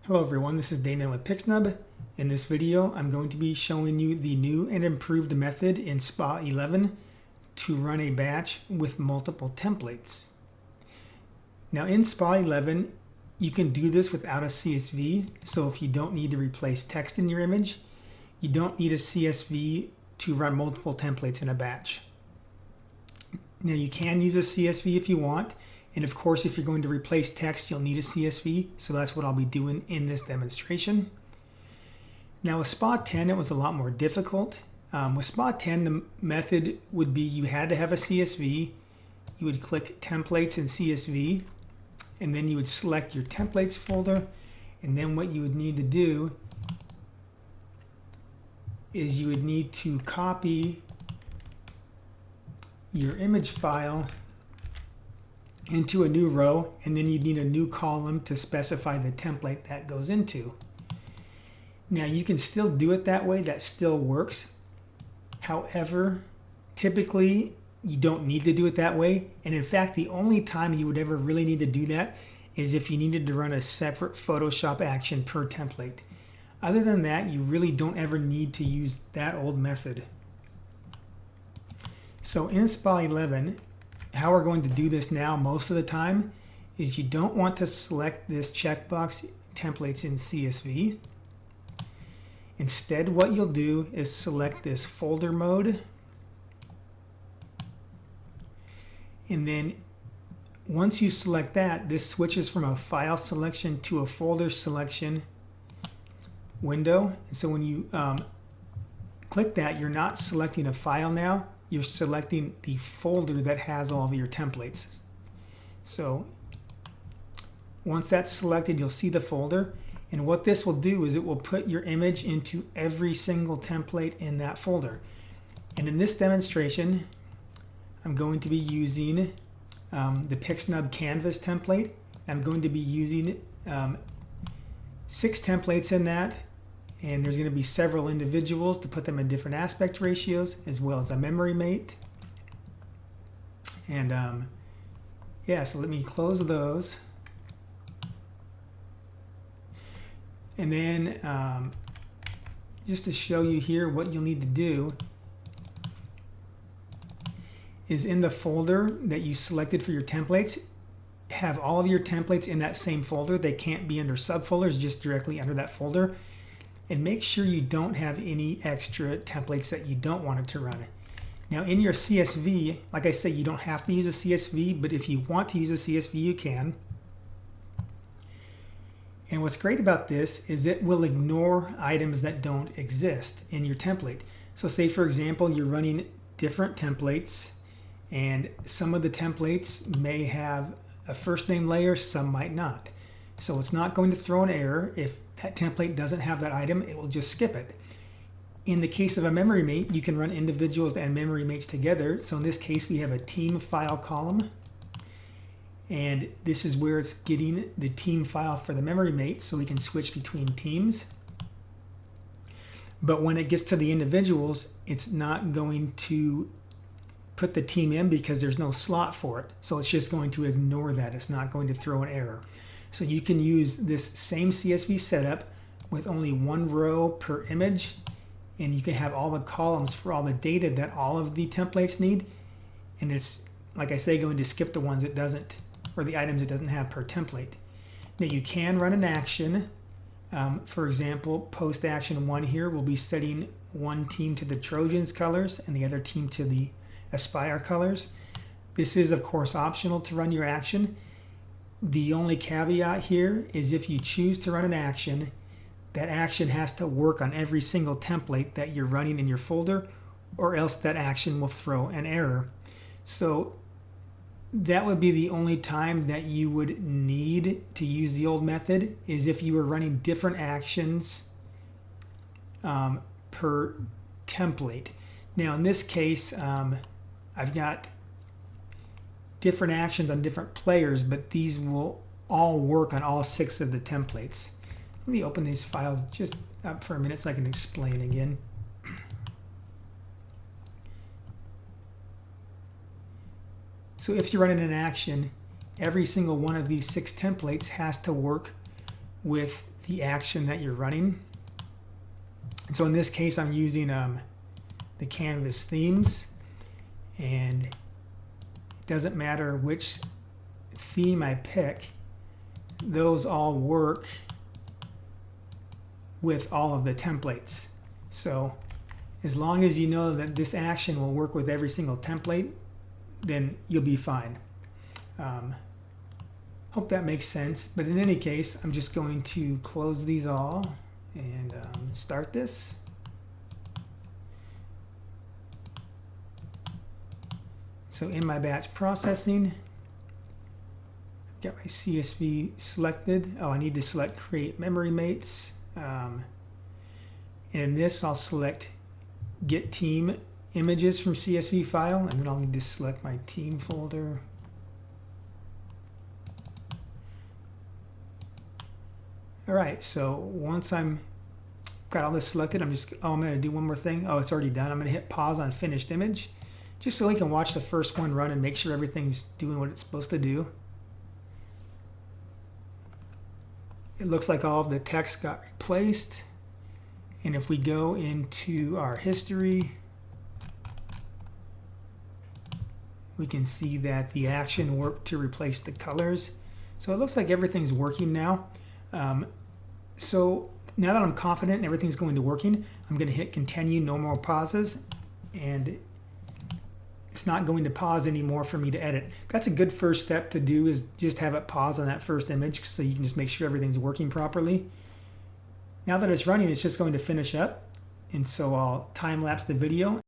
Hello everyone, this is Damon with Pixnub. In this video, I'm going to be showing you the new and improved method in SPA 11 to run a batch with multiple templates. Now in SPA 11, you can do this without a CSV, so if you don't need to replace text in your image, you don't need a CSV to run multiple templates in a batch. Now you can use a CSV if you want, and of course if you're going to replace text you'll need a CSV, so that's what I'll be doing in this demonstration. Now with SPA 10 it was a lot more difficult. With SPA 10 the method would be you had to have a CSV, you would click templates in CSV, and then you would select your templates folder, and then what you would need to do is you would need to copy your image file into a new row, and then you'd need a new column to specify the template that goes into. Now you can still do it that way, that still works. However, typically you don't need to do it that way, and in fact the only time you would ever really need to do that is if you needed to run a separate Photoshop action per template. Other than that, you really don't ever need to use that old method. So in SPA 11, how we're going to do this now most of the time is you don't want to select this checkbox templates in CSV. Instead, what you'll do is select this folder mode, and then once you select that, this switches from a file selection to a folder selection window. And so when you click that, you're not selecting a file now, you're selecting the folder that has all of your templates. So once that's selected, you'll see the folder, and what this will do is it will put your image into every single template in that folder. And in this demonstration, I'm going to be using the Pixnub canvas template. I'm going to be using 6 templates in that, and there's going to be several individuals to put them in different aspect ratios, as well as a memory mate. And yeah, so let me close those. And then just to show you here what you'll need to do is in the folder that you selected for your templates, have all of your templates in that same folder. They can't be under subfolders, just directly under that folder. And make sure you don't have any extra templates that you don't want it to run. Now in your CSV, like I say, you don't have to use a CSV, but if you want to use a CSV, you can. And what's great about this is it will ignore items that don't exist in your template. So say for example, you're running different templates, and some of the templates may have a first name layer, some might not. So it's not going to throw an error. If that template doesn't have that item, it will just skip it. In the case of a memory mate, you can run individuals and memory mates together. So in this case, we have a team file column, and this is where it's getting the team file for the memory mate, so we can switch between teams. But when it gets to the individuals, it's not going to put the team in because there's no slot for it. So it's just going to ignore that. It's not going to throw an error. So you can use this same CSV setup with only one row per image, and you can have all the columns for all the data that all of the templates need. And it's, like I say, going to skip the ones it doesn't, or the items it doesn't have per template. Now you can run an action. For example, post action 1 here will be setting one team to the Trojans colors and the other team to the Aspire colors. This is of course optional to run your action. The only caveat here is if you choose to run an action, that action has to work on every single template that you're running in your folder, or else that action will throw an error. So that would be the only time that you would need to use the old method, is if you were running different actions per template. Now in this case, I've got different actions on different players, but these will all work on all 6 of the templates. Let me open these files just up for a minute so I can explain again. So if you're running an action, every single one of these 6 templates has to work with the action that you're running. And so in this case, I'm using the canvas themes, and it doesn't matter which theme I pick, those all work with all of the templates. So as long as you know that this action will work with every single template, then you'll be fine. Hope that makes sense. But in any case, I'm just going to close these all and start this. So in my batch processing, I've got my CSV selected. Oh, I need to select create memory mates. And in this, I'll select get team images from CSV file, and then I'll need to select my team folder. All right, so once I'm got all this selected, I'm going to do one more thing. Oh, it's already done. I'm going to hit pause on finished image, just so we can watch the first one run and make sure everything's doing what it's supposed to do. It looks like all of the text got replaced. And if we go into our history, we can see that the action worked to replace the colors. So it looks like everything's working now. So now that I'm confident and everything's going to working, I'm going to hit continue, no more pauses, and it's not going to pause anymore for me to edit. That's a good first step to do, is just have it pause on that first image so you can just make sure everything's working properly. Now that it's running, it's just going to finish up, and so I'll time lapse the video.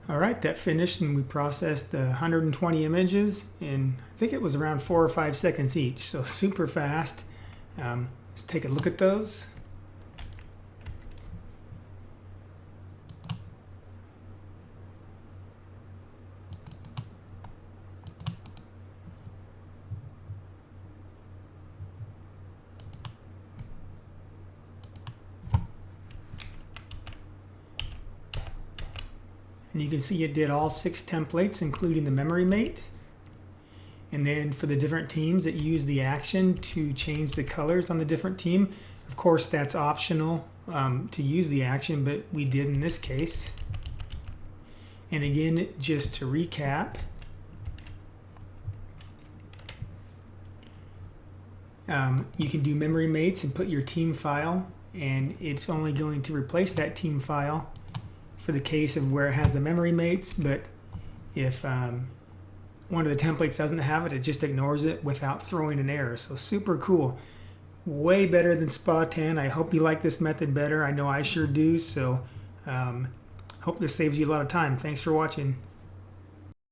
All right, that finished, and we processed the 120 images in, I think it was around 4 or 5 seconds each, so super fast. Let's take a look at those. And you can see it did all 6 templates, including the memory mate. And then for the different teams, it used the action to change the colors on the different team. Of course, that's optional to use the action, but we did in this case. And again, just to recap, you can do memory mates and put your team file, and it's only going to replace that team file for the case of where it has the memory mates, but if one of the templates doesn't have it, it just ignores it without throwing an error. So super cool. Way better than SPA 10. I hope you like this method better. I know I sure do. So hope this saves you a lot of time. Thanks for watching.